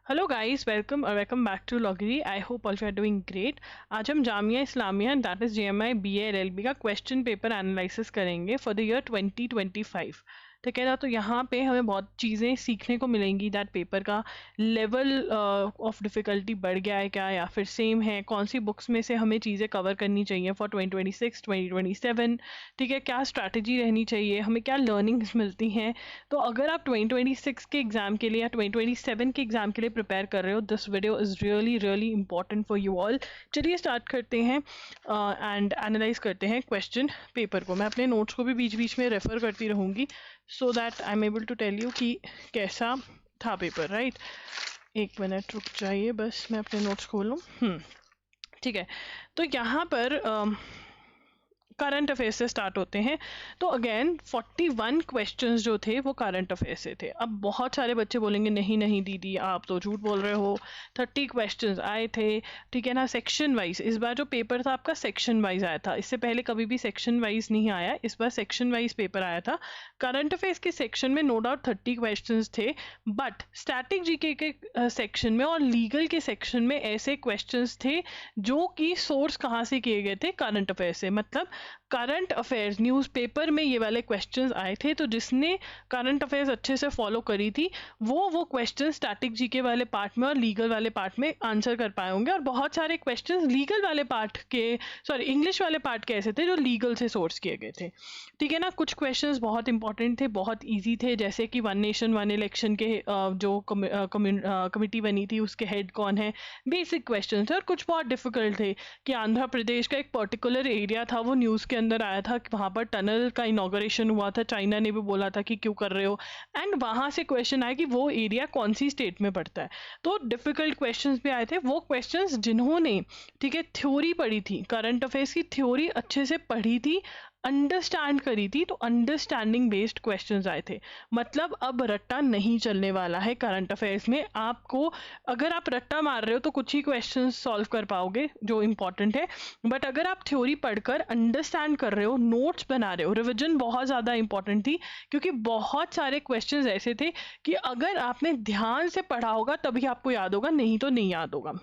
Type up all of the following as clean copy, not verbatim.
Hello guys, welcome back to लॉगरी। I hope all you are doing great. आज हम Jamia Islamia that is JMI BA LLB का question paper analysis करेंगे for the year 2025। ठीक है ना। तो यहाँ पे हमें बहुत चीज़ें सीखने को मिलेंगी। दैट पेपर का लेवल ऑफ डिफ़िकल्टी बढ़ गया है क्या, या फिर सेम है, कौन सी बुक्स में से हमें चीज़ें कवर करनी चाहिए फॉर 2026 2027। ठीक है, क्या स्ट्रैटेजी रहनी चाहिए, हमें क्या लर्निंग्स मिलती हैं। तो अगर आप 2026 के एग्ज़ाम के लिए या 2027 के एग्ज़ाम के लिए प्रिपेयर कर रहे हो, this video is really really important for you all. चलिए स्टार्ट करते हैं एंड एनालाइज करते हैं क्वेश्चन पेपर को। मैं अपने नोट्स को भी बीच बीच में रेफर करती रहूँगी so that I am able to tell you कि कैसा था पेपर, राइट। एक मिनट रुक जाइए, बस मैं अपने नोट्स खोलूँ। ठीक है, तो यहाँ पर करंट अफेयर्स से स्टार्ट होते हैं। तो अगेन 41 क्वेश्चंस जो थे वो करंट अफेयर्स से थे। अब बहुत सारे बच्चे बोलेंगे नहीं नहीं दीदी आप तो झूठ बोल रहे हो, 30 क्वेश्चंस आए थे। ठीक है ना, सेक्शन वाइज। इस बार जो पेपर था आपका सेक्शन वाइज आया था, इससे पहले कभी भी सेक्शन वाइज नहीं आया, इस बार सेक्शन वाइज पेपर आया था। करंट अफेयर्स के सेक्शन में नो डाउट 30 क्वेश्चंस थे, बट स्टैटिक जीके के सेक्शन में और लीगल के सेक्शन में ऐसे क्वेश्चंस थे जो कि सोर्स कहाँ से किए गए थे, करंट अफेयर्स से। मतलब करंट अफेयर्स न्यूज़पेपर में ये वाले क्वेश्चंस आए थे, तो जिसने करंट अफेयर्स अच्छे से फॉलो करी थी वो क्वेश्चन स्टैटिक जीके वाले पार्ट में और लीगल वाले पार्ट में आंसर कर पाए होंगे। और बहुत सारे क्वेश्चंस लीगल वाले पार्ट के, सॉरी इंग्लिश वाले पार्ट के ऐसे थे जो लीगल से सोर्स किए गए थे। ठीक है ना, कुछ क्वेश्चंस बहुत इंपॉर्टेंट थे, बहुत ईजी थे, जैसे कि वन नेशन वन इलेक्शन के जो कमिटी बनी थी उसके हेड कौन है, बेसिक क्वेश्चन थे। और कुछ बहुत डिफिकल्ट थे कि आंध्र प्रदेश का एक पर्टिकुलर एरिया था, वो न्यूज़ के अंदर आया था कि वहाँ पर टनल का इनॉग्रेशन हुआ था, चाइना ने भी बोला था कि क्यों कर रहे हो, एंड वहाँ से क्वेश्चन आया कि वो एरिया कौन सी स्टेट में पड़ता है। तो डिफिकल्ट क्वेश्चंस भी आए थे। वो क्वेश्चंस जिन्होंने, ठीक है, थ्योरी पढ़ी थी, करंट अफेयर्स की थ्योरी अच्छे से पढ़ी थी, अंडरस्टैंड करी थी, तो अंडरस्टैंडिंग बेस्ड क्वेश्चंस आए थे। मतलब अब रट्टा नहीं चलने वाला है करंट अफेयर्स में। आपको अगर आप रट्टा मार रहे हो तो कुछ ही क्वेश्चंस सॉल्व कर पाओगे जो इंपॉर्टेंट है, बट अगर आप थ्योरी पढ़कर अंडरस्टैंड कर रहे हो, नोट्स बना रहे हो, रिविजन बहुत ज़्यादा इंपॉर्टेंट थी, क्योंकि बहुत सारे क्वेश्चंस ऐसे थे कि अगर आपने ध्यान से पढ़ा होगा तभी आपको याद होगा, नहीं तो नहीं याद होगा।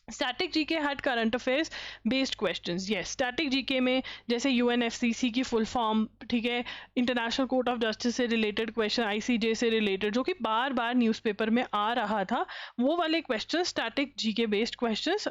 Static GK had current affairs based questions. Yes, static GK में जैसे UNFCC की फुल फॉर्म, ठीक है, इंटरनेशनल कोर्ट ऑफ जस्टिस से रिलेटेड क्वेश्चन, ICJ से रिलेटेड, जो कि बार बार न्यूज़पेपर में आ रहा था, वो वाले question static GK based questions,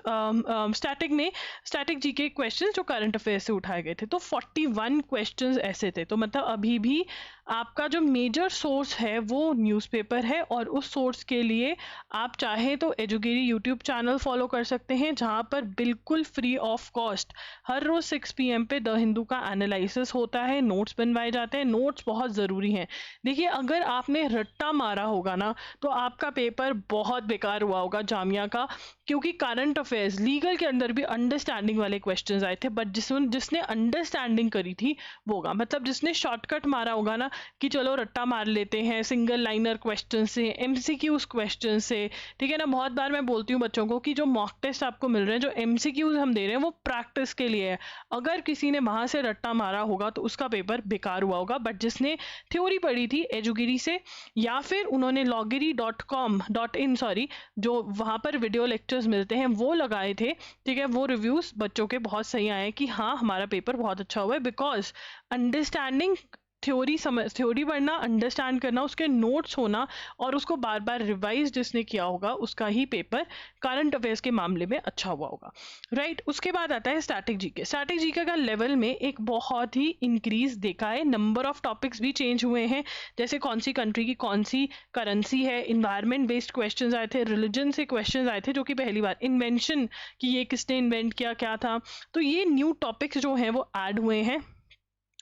static GK questions जो करंट अफेयर्स से उठाए गए थे। तो 41 क्वेश्चंस ऐसे थे। तो मतलब अभी भी आपका जो मेजर सोर्स है वो न्यूज़पेपर है, और उस सोर्स के लिए आप चाहे तो एजुगिरी यूट्यूब चैनल फॉलो कर सकते हैं, जहाँ पर बिल्कुल फ्री ऑफ कॉस्ट हर रोज 6 PM पे द हिंदू का एनालिसिस होता है, नोट्स बनवाए जाते हैं। नोट्स बहुत ज़रूरी हैं। देखिए, अगर आपने रट्टा मारा होगा ना तो आपका पेपर बहुत बेकार हुआ होगा जामिया का, क्योंकि करंट अफेयर्स लीगल के अंदर भी अंडरस्टैंडिंग वाले क्वेश्चंस आए थे, बट जिसने अंडरस्टैंडिंग करी थी वो होगा। मतलब जिसने शॉर्टकट मारा होगा ना कि चलो रट्टा मार लेते हैं सिंगल लाइनर क्वेश्चन से, MCQs क्वेश्चन से। ठीक है ना, बहुत बार मैं बोलती हूँ बच्चों को कि जो मॉक टेस्ट आपको मिल रहे हैं, जो MCQs हम दे रहे हैं, वो प्रैक्टिस के लिए है। अगर किसी ने वहां से रट्टा मारा होगा तो उसका पेपर बेकार हुआ होगा, बट जिसने थ्योरी पढ़ी थी एजुगिरी से, या फिर उन्होंने loggery.com.in सॉरी, जो वहां पर वीडियो लेक्चर्स मिलते हैं वो लगाए थे, ठीक है, वो रिव्यूज बच्चों के बहुत सही आए कि हाँ हमारा पेपर बहुत अच्छा हुआ है, बिकॉज अंडरस्टैंडिंग थ्योरी पढ़ना, अंडरस्टैंड करना, उसके नोट्स होना, और उसको बार बार रिवाइज जिसने किया होगा उसका ही पेपर करंट अफेयर्स के मामले में अच्छा हुआ होगा, राइट। उसके बाद आता है स्टैटिक जीके। स्टैटिक जीके का लेवल में एक बहुत ही इंक्रीज देखा है, नंबर ऑफ टॉपिक्स भी चेंज हुए हैं, जैसे कौन सी कंट्री की कौन सी करेंसी है, इन्वायरमेंट बेस्ड क्वेश्चंस आए थे, रिलीजन से क्वेश्चंस आए थे, जो कि पहली बार, इन्वेंशन कि ये किसने इन्वेंट किया, क्या था। तो ये न्यू टॉपिक्स जो हैं वो ऐड हुए हैं।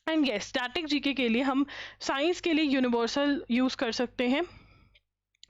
एंड यस, स्टैटिक जीके के लिए हम साइंस के लिए यूनिवर्सल यूज कर सकते हैं।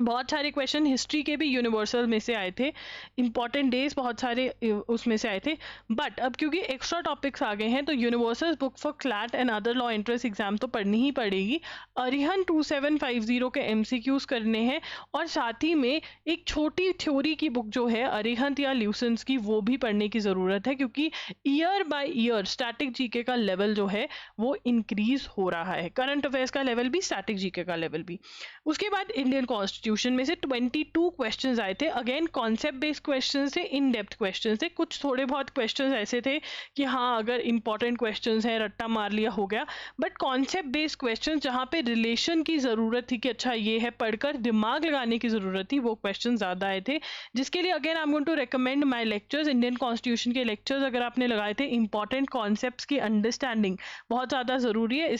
बहुत सारे क्वेश्चन हिस्ट्री के भी यूनिवर्सल में से आए थे, इंपॉर्टेंट डेज बहुत सारे उसमें से आए थे, बट अब क्योंकि एक्स्ट्रा टॉपिक्स आ गए हैं तो universal book for CLAT and other law entrance exam तो पढ़नी ही पड़ेगी। अरिहंत 2750 के MCQs करने हैं, और साथ ही में एक छोटी थ्योरी की बुक जो है अरिहंत या ल्यूसेंस की, वो भी पढ़ने की ज़रूरत है, क्योंकि year by year static GK का लेवल जो है वो इंक्रीज हो रहा है, करंट अफेयर्स का लेवल भी, स्टैटिक जीके का लेवल भी। उसके बाद इंडियन कॉन्स्टिट्यूशन कॉन्स्टिट्यूशन में से 22 क्वेश्चंस आए थे। अगेन कॉन्सेप्ट बेस्ड क्वेश्चंस थे, इन डेप्थ क्वेश्चंस थे, कुछ थोड़े बहुत क्वेश्चंस ऐसे थे कि हाँ अगर इंपॉर्टेंट क्वेश्चंस हैं रट्टा मार लिया हो गया, बट कॉन्सेप्ट बेस्ड क्वेश्चंस जहाँ पे रिलेशन की ज़रूरत थी कि अच्छा ये है, पढ़कर दिमाग लगाने की ज़रूरत थी, वो क्वेश्चन ज़्यादा आए थे। जिसके लिए again I am going to recommend my lectures, Indian constitution के लेक्चर्स अगर आपने लगाए थे। इंपॉर्टेंट कॉन्सेप्ट्स की अंडरस्टैंडिंग बहुत ज़्यादा ज़रूरी है।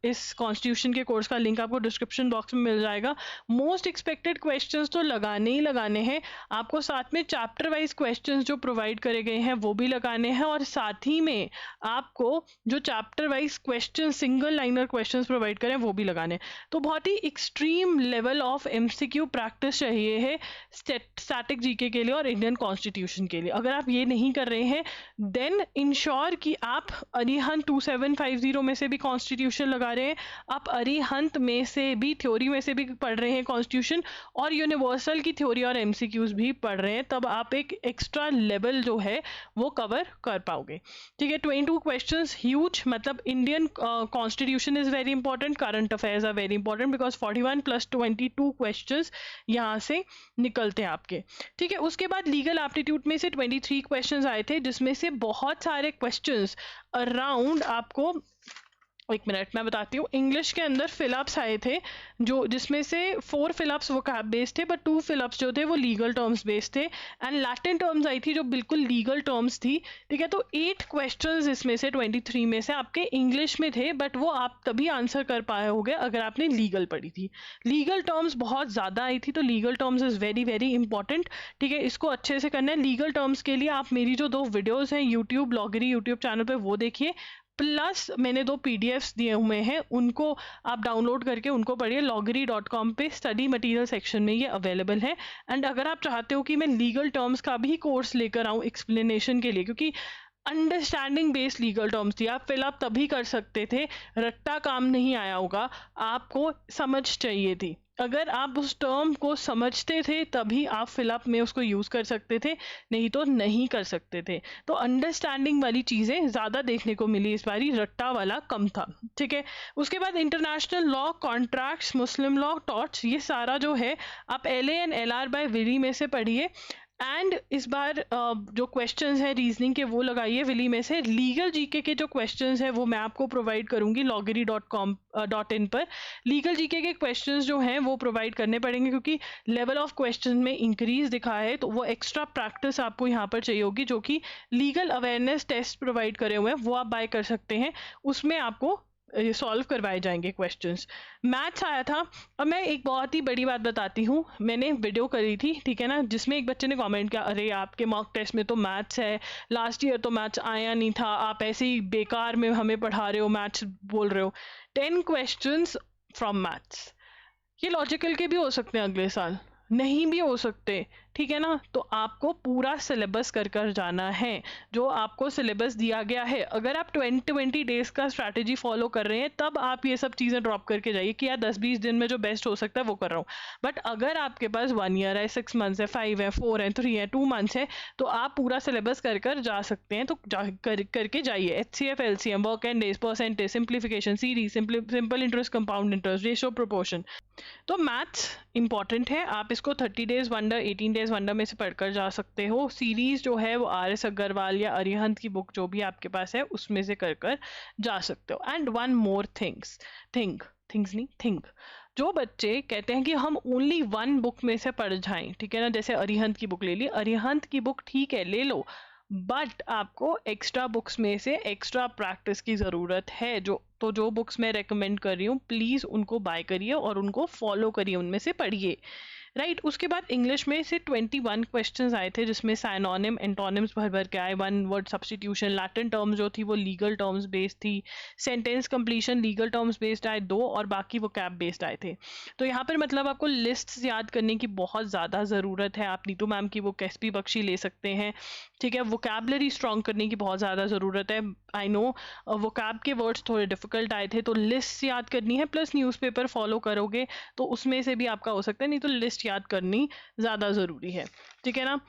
इस कॉन्स्टिट्यूशन के कोर्स का लिंक आपको डिस्क्रिप्शन बॉक्स में मिल जाएगा। मोस्ट एक्सपेक्टेड क्वेश्चंस तो लगाने ही लगाने हैं आपको, साथ में चैप्टर वाइज क्वेश्चंस जो प्रोवाइड करे गए हैं वो भी लगाने हैं, और साथ ही में आपको जो chapter wise question single liner questions provide करें वो भी लगाने हैं। तो बहुत ही extreme level of MCQ practice चाहिए है स्टैटिक जीके के लिए और इंडियन कॉन्स्टिट्यूशन के लिए। अगर आप ये नहीं कर रहे हैं देन इंश्योर कि आप अरिहंत 2750 में से भी कॉन्स्टिट्यूशन लगा रहे हैं, आप अरिहंत में से भी थ्योरी में से भी पढ़ रहे हैं कॉन्स्टिट्यूशन, और यूनिवर्सल की थ्योरी और एमसीक्यूज भी पढ़ रहे हैं, तब आप एक एक्स्ट्रा लेवल जो है वो कवर कर पाओगे। ठीक है, 22 क्वेश्चंस ह्यूज, मतलब Indian constitution is very important, current affairs are very important because 41 + 22 questions यहाँ से निकलते हैं आपके। ठीक है, उसके बाद लीगल एप्टीट्यूड में से 23 क्वेश्चंस आए थे, जिसमें से बहुत सारे क्वेश्चंस अराउंड आपको, एक मिनट मैं बताती हूँ, इंग्लिश के अंदर फिलअप्स आए थे जो जिसमें से 4 फिलअप्स वोकैब बेस्ड थे, बट 2 फिलअप्स जो थे वो लीगल टर्म्स बेस्ड थे, एंड लैटिन टर्म्स आई थी जो बिल्कुल लीगल टर्म्स थी। ठीक है, तो 8 क्वेश्चंस इसमें से 23 में से आपके इंग्लिश में थे, बट वो आप तभी आंसर कर पाए होगे अगर आपने लीगल पढ़ी थी। लीगल टर्म्स बहुत ज़्यादा आई थी, तो legal terms is very very important. ठीक है, इसको अच्छे से करना है। लीगल टर्म्स के लिए आप मेरी जो 2 वीडियोज़ हैं यूट्यूब लॉगरी यूट्यूब चैनल पर वो देखिए, प्लस मैंने 2 पीडीएफ्स दिए हुए हैं, उनको आप डाउनलोड करके उनको पढ़िए। loggery.com पे स्टडी मटेरियल सेक्शन में ये अवेलेबल है। एंड अगर आप चाहते हो कि मैं लीगल टर्म्स का भी कोर्स लेकर आऊँ एक्सप्लेनेशन के लिए, क्योंकि अंडरस्टैंडिंग बेस्ड लीगल टर्म्स थी, आप फिलअप तभी कर सकते थे, रट्टा काम नहीं आया होगा, आपको समझ चाहिए थी। अगर आप उस टर्म को समझते थे तभी आप फिलअप में उसको यूज़ कर सकते थे, नहीं तो नहीं कर सकते थे। तो अंडरस्टैंडिंग वाली चीज़ें ज़्यादा देखने को मिली इस बारी, रट्टा वाला कम था। ठीक है, उसके बाद international law, contracts, Muslim law, torts, ये सारा जो है आप LA एंड LR बाय विली में से पढ़िए। एंड इस बार जो क्वेश्चंस हैं रीजनिंग के वो लगाइए विली में से। लीगल जीके के जो क्वेश्चंस हैं वो मैं आपको प्रोवाइड करूंगी loggery.com.in पर। लीगल जीके के क्वेश्चंस जो हैं वो प्रोवाइड करने पड़ेंगे, क्योंकि लेवल ऑफ क्वेश्चन में इंक्रीज दिखा है, तो वो एक्स्ट्रा प्रैक्टिस आपको यहाँ पर चाहिए होगी, जो कि लीगल अवेयरनेस टेस्ट प्रोवाइड करे हुए हैं वो आप बाय कर सकते हैं, उसमें आपको सॉल्व करवाए जाएंगे क्वेश्चंस। मैथ्स आया था। अब मैं एक बहुत ही बड़ी बात बताती हूँ, मैंने वीडियो करी थी, ठीक है ना, जिसमें एक बच्चे ने कमेंट किया, अरे आपके मॉक टेस्ट में तो मैथ्स है, लास्ट ईयर तो मैथ्स आया नहीं था, आप ऐसे ही बेकार में हमें पढ़ा रहे हो, मैथ्स बोल रहे हो। 10 क्वेश्चंस फ्रॉम मैथ्स, ये लॉजिकल के भी हो सकते हैं, अगले साल नहीं भी हो सकते, ठीक है ना। तो आपको पूरा सिलेबस कर कर जाना है, जो आपको सिलेबस दिया गया है। अगर आप 20 डेज का स्ट्रैटेजी फॉलो कर रहे हैं तब आप ये सब चीज़ें ड्रॉप करके जाइए कि यार 10-20 दिन में जो बेस्ट हो सकता है वो कर रहा हूँ। बट अगर आपके पास 1 ईयर है, 6 मंथ्स है, 5 है, 4 है, 3 है, 2 मंथ्स है, तो आप पूरा सिलेबस कर कर जा सकते हैं। तो करके जाइए। HCF, LCM, work and days, percentage, simplification, series, simple interest, compound interest, ratio, proportion. तो मैथ्स इंपॉर्टेंट है, आप इसको 30 डेज वंडर, 18 डेज वंडर में से पढ़कर जा सकते हो। सीरीज जो है वो RS अग्रवाल या अरिहंत की बुक जो भी आपके पास है उसमें से कर जा सकते हो। एंड वन मोर थिंक, जो बच्चे कहते हैं कि हम ओनली 1 बुक में से पढ़ जाएं, ठीक है ना, जैसे अरिहंत की बुक ले ली, अरिहंत की बुक ठीक है ले लो, बट आपको एक्स्ट्रा बुक्स में से एक्स्ट्रा प्रैक्टिस की ज़रूरत है। जो बुक्स मैं रेकमेंड कर रही हूँ प्लीज़ उनको बाय करिए और उनको फॉलो करिए, उनमें से पढ़िए, राइट। उसके बाद इंग्लिश में से 21 क्वेश्चंस आए थे, जिसमें साइनोनिम, एंटोनिम्स भर के आए, 1 वर्ड सब्स्टिट्यूशन, लैटिन टर्म्स जो थी वो लीगल टर्म्स बेस्ड थी, sentence completion legal terms based आए 2, और बाकी वो कैब बेस्ड आए थे। तो यहाँ पर मतलब आपको लिस्ट्स याद करने की बहुत ज़्यादा ज़रूरत है। आप नीतू मैम की बुक SP बख्शी ले सकते हैं, ठीक है। वोकैबलरी स्ट्रॉन्ग करने की बहुत ज़्यादा ज़रूरत है। आई नो वोकैब के वर्ड्स थोड़े डिफिकल्ट आए थे, तो लिस्ट याद करनी है, प्लस न्यूज़पेपर फॉलो करोगे तो उसमें से भी आपका हो सकता है, नहीं तो लिस्ट याद करनी ज़्यादा ज़रूरी है, ठीक है ना।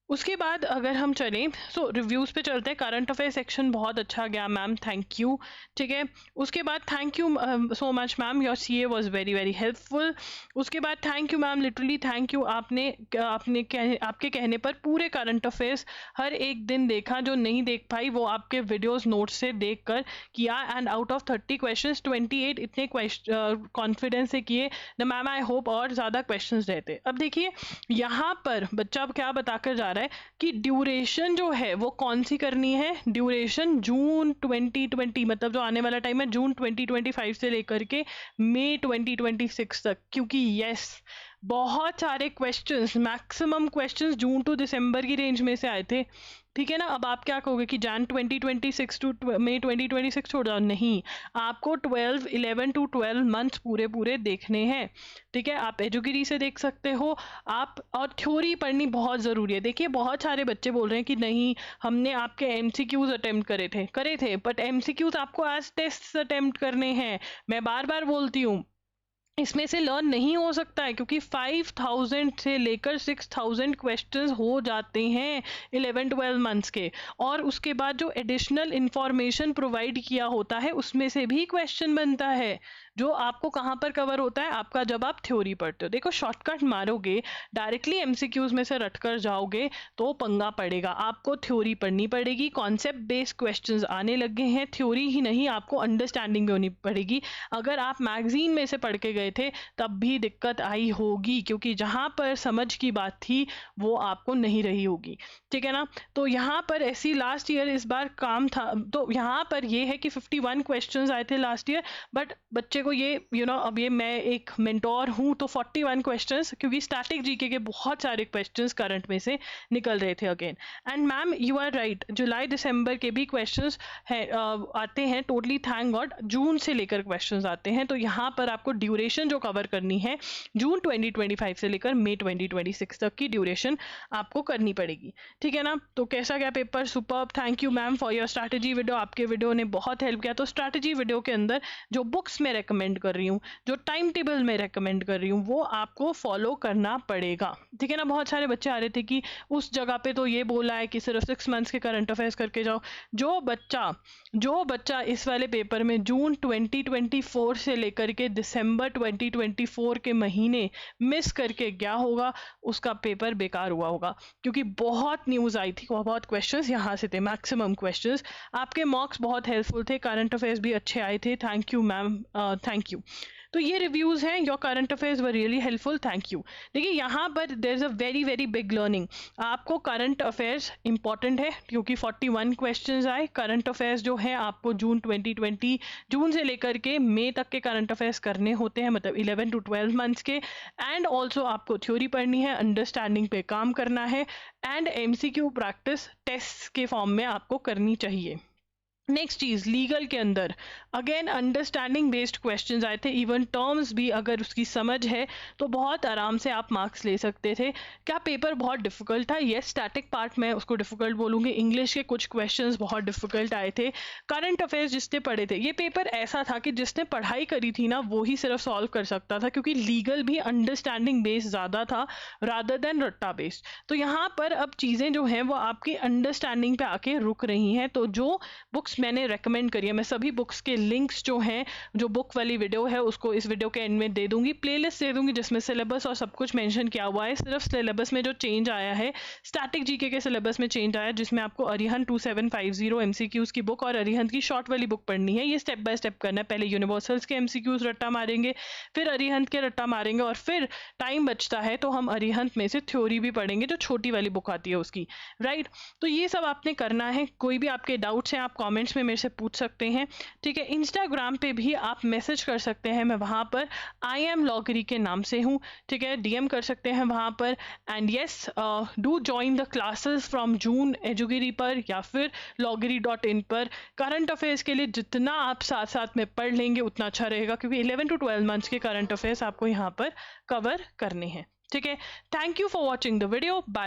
उसके बाद अगर हम चलें सो रिव्यूज़ पे चलते हैं। करंट अफेयर सेक्शन बहुत अच्छा गया मैम, थैंक यू। ठीक है, उसके बाद thank you so much ma'am, your CA was very very helpful. उसके बाद thank you ma'am, literally thank you, आपके कहने पर पूरे करंट अफेयर्स हर एक दिन देखा। जो नहीं देख पाई वो आपके वीडियोस नोट्स से देख कर किया। एंड आउट ऑफ 30 क्वेश्चंस 28 इतने कॉन्फिडेंस से किए न मैम। आई होप और ज़्यादा क्वेश्चंस रहते। अब देखिए यहाँ पर बच्चा अब क्या बताकर जा रहा है कि ड्यूरेशन जो है वो कौन सी करनी है। ड्यूरेशन जून 2020 मतलब जो आने वाला टाइम है जून 2025 से लेकर के मई 2026 तक, क्योंकि यस बहुत सारे questions, maximum questions June to December की रेंज में से आए थे। ठीक है ना। अब आप क्या कहोगे कि जैन 2026 टू मई 2026 छोड़ जाओ, नहीं, आपको 11 टू 12 मंथ्स पूरे पूरे देखने हैं। ठीक है, आप एजुकेरी से देख सकते हो आप, और थ्योरी पढ़नी बहुत ज़रूरी है। देखिए बहुत सारे बच्चे बोल रहे हैं कि नहीं हमने आपके एमसीक्यूज अटेम्प्ट करे थे बट एमसीक्यूज आपको एज टेस्ट अटेम्प्ट करने हैं। मैं बार बार बोलती हूँ इसमें से लर्न नहीं हो सकता है, क्योंकि 5000 से लेकर 6000 क्वेश्चंस हो जाते हैं 11-12 मंथ्स के। और उसके बाद जो एडिशनल इंफॉर्मेशन प्रोवाइड किया होता है उसमें से भी क्वेश्चन बनता है, जो आपको कहाँ पर कवर होता है आपका जब आप थ्योरी पढ़ते हो। देखो शॉर्टकट मारोगे, डायरेक्टली एमसीक्यूज में से रटकर जाओगे तो पंगा पड़ेगा। आपको थ्योरी पढ़नी पड़ेगी, कॉन्सेप्ट बेस्ड क्वेश्चंस आने लगे हैं, थ्योरी ही नहीं आपको अंडरस्टैंडिंग भी होनी पड़ेगी। अगर आप मैगजीन में से पढ़ के गए थे तब भी दिक्कत आई होगी, क्योंकि जहाँ पर समझ की बात थी वो आपको नहीं रही होगी। ठीक है ना। तो यहाँ पर ऐसी लास्ट ईयर इस बार काम था, तो यहाँ पर ये है कि 51 क्वेश्चंस आए थे लास्ट ईयर, बट बच्चे को ये अब ये मैं एक मेंटोर हूँ तो 41 क्वेश्चंस, क्योंकि स्टैटिक जीके के बहुत सारे क्वेश्चंस करंट में से निकल रहे थे again. And ma'am you are right, जुलाई दिसंबर के भी क्वेश्चंस आते हैं, टोटली थैंक गॉड। जून से लेकर क्वेश्चंस आते हैं, तो यहाँ पर आपको ड्यूरेशन जो कवर करनी है जून 2025 से लेकर मई 2026 तक की ड्यूरेशन आपको करनी पड़ेगी। ठीक है ना। तो कैसा गया paper? Superb, thank you ma'am for your strategy video. आपके वीडियो ने बहुत हेल्प किया। तो स्ट्रैटेजी वीडियो के अंदर जो बुक्स में रेकमेंड कर रही हूँ, जो टाइम टेबल में रेकमेंड कर रही हूँ, वो आपको फॉलो करना पड़ेगा। ठीक है ना। बहुत सारे बच्चे आ रहे थे कि उस जगह पे तो ये बोला है कि सिर्फ 6 मंथ्स के करंट अफेयर्स करके जाओ। जो बच्चा इस वाले पेपर में जून 2024 से लेकर के दिसंबर 2024 के महीने मिस करके गया होगा उसका पेपर बेकार हुआ होगा, क्योंकि बहुत न्यूज़ आई थी, बहुत क्वेश्चंस यहाँ से थे, मैक्सिमम क्वेश्चंस। आपके मॉक्स बहुत हेल्पफुल थे, करंट अफेयर्स भी अच्छे आए थे, thank you ma'am, thank you. तो ये रिव्यूज़ हैं, your current affairs were really helpful, thank you. देखिए यहाँ पर there is a very very big learning. आपको करंट अफेयर्स इंपॉर्टेंट है, क्योंकि 41 क्वेश्चंस आए। करंट अफेयर्स जो है आपको जून से लेकर के मई तक के करंट अफेयर्स करने होते हैं, मतलब 11 टू 12 मंथ्स के। एंड ऑल्सो आपको थ्योरी पढ़नी है, अंडरस्टैंडिंग पे काम करना है, एंड एमसीक्यू प्रैक्टिस टेस्ट के फॉर्म में आपको करनी चाहिए। नेक्स्ट चीज़, लीगल के अंदर अगेन अंडरस्टैंडिंग बेस्ड क्वेश्चंस आए थे। इवन टर्म्स भी अगर उसकी समझ है तो बहुत आराम से आप मार्क्स ले सकते थे। क्या पेपर बहुत डिफिकल्ट था? यस, स्टैटिक पार्ट मैं उसको डिफिकल्ट बोलूँगी। इंग्लिश के कुछ क्वेश्चंस बहुत डिफिकल्ट आए थे। करंट अफेयर्स जिसने पढ़े थे, ये पेपर ऐसा था कि जिसने पढ़ाई करी थी ना वो ही सिर्फ सॉल्व कर सकता था, क्योंकि लीगल भी अंडरस्टैंडिंग बेस्ड ज़्यादा था रादर देन रट्टा बेस्ड। तो यहाँ पर अब चीज़ें जो हैं वो आपकी अंडरस्टैंडिंग पे आके रुक रही हैं। तो जो बुक्स मैंने रेकमेंड करी है, मैं सभी बुक्स के लिंक्स जो हैं, जो बुक वाली वीडियो है उसको इस वीडियो के एंड में दे दूंगी, प्लेलिस्ट दे दूंगी जिसमें सिलेबस और सब कुछ मेंशन किया हुआ है। सिर्फ सिलेबस में जो चेंज आया है, स्टैटिक जीके के सिलेबस में चेंज आया, जिसमें आपको अरिहंत 2750 एमसीक्यूज की बुक और अरिहंत की शॉर्ट वाली बुक पढ़नी है। ये स्टेप बाय स्टेप करना है। पहले यूनिवर्सल्स के एमसीक्यूज रट्टा मारेंगे, फिर अरिहंत के रट्टा मारेंगे, और फिर टाइम बचता है तो हम अरिहंत में से थ्योरी भी पढ़ेंगे, जो छोटी वाली बुक आती है उसकी, राइट। तो ये सब आपने करना है। कोई भी आपके डाउट्स हैं आप कॉमेंट्स में मेरे से पूछ सकते हैं। ठीक है, इंस्टाग्राम पे भी आप मैसेज कर सकते हैं, मैं वहाँ पर आई एम लॉगरी के नाम से हूँ। ठीक है, डीएम कर सकते हैं वहाँ पर। And yes, do join the classes from June एजुगिरी पर या फिर loggery.in पर। करंट अफेयर्स के लिए जितना आप साथ साथ में पढ़ लेंगे उतना अच्छा रहेगा, क्योंकि 11 टू 12 मंथ्स के करंट अफेयर्स आपको यहाँ पर कवर करने हैं। ठीक है, thank you for watching the video, bye.